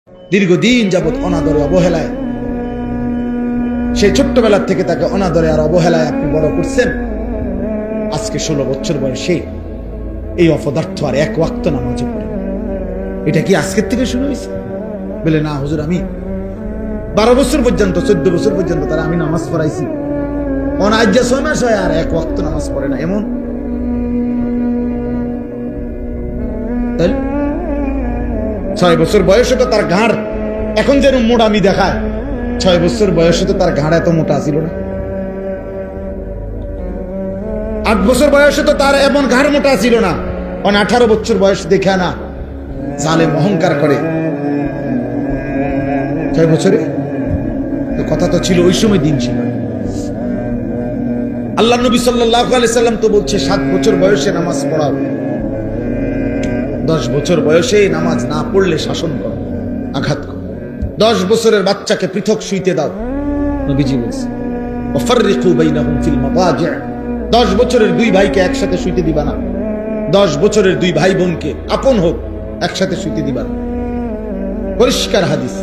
দীর্ঘদিন যাবৎ অনাদরে অবহেলায়, সেই ছোট্টবেলার থেকে তাকে অনাদরে আর অবহেলায় আপনি বড় করছেন। আজকে 16 বছর বয়সে এই অপদার্থ আর এক ওয়াক্ত নামাজ পড়ে। এটা কি আজকের থেকে শুরু হয়েছে? বলে না হুজুর, আমি 12 বছর পর্যন্ত 14 বছর পর্যন্ত তারা আমি নামাজ পড়াইছি, আজ 6 মাস হয় আর এক ওয়াক্ত নামাজ পড়ে না। এমন 6 বছর বয়সে তো তার ঘাড় এখন যেন মোটামি দেখায়, 6 বছর বয়সে তো তার ঘাড় এত মোটা ছিল না। 8 বছর বয়সে তো তার এমন ঘাড় মোটা ছিল না। 18 বছর বয়স দেখে না জালেম অহংকার করে। 6 বছরে তো কথা তো ছিল, ওই সময় দিন ছিল। আল্লাহ নবী সাল্লাল্লাহু আলাইহি সাল্লাম তো বলছে 7 বছর বয়সে নামাজ পড়াও, 10 বছর বয়সে নামাজ না পড়লে শাসন করো, আঘাত করো। 10 বছরের বাচ্চাকে পৃথক শুইতে দাও, নবীজি বলছে ওয়াফাররিকু বাইনাহুম ফিল মাদাজি'। 10 বছরের 2 ভাইকে একসাথে শুইতে দিবা না। 10 বছরের 2 ভাই বোনকে আপন হোক একসাথে শুইতে দিবা না। পরিষ্কার হাদিস।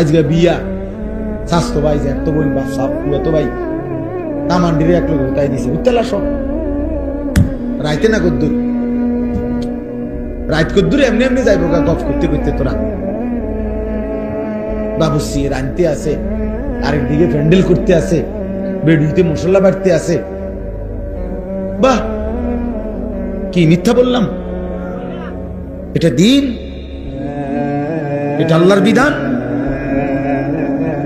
আজকে বিয়া স্বাস্থ্য ভাই যে এত বোন বাপ সাপ তো ভাই নামান্ডিরে এক লোক তাই দিছে উত্তালা সব রাইতে না কদ্দুর, রাত কদ্দুর এমনি এমনি যাইব গপ করতে করতে। তোরা বাবুসি রানতে আছে, আরেকদিকে প্যান্ডেল করতে আছে, বেডুইতে মশলা বাড়তে আছে। বাহ, কি মিথ্যা বললাম? এটা দিন, এটা আল্লাহর বিধান।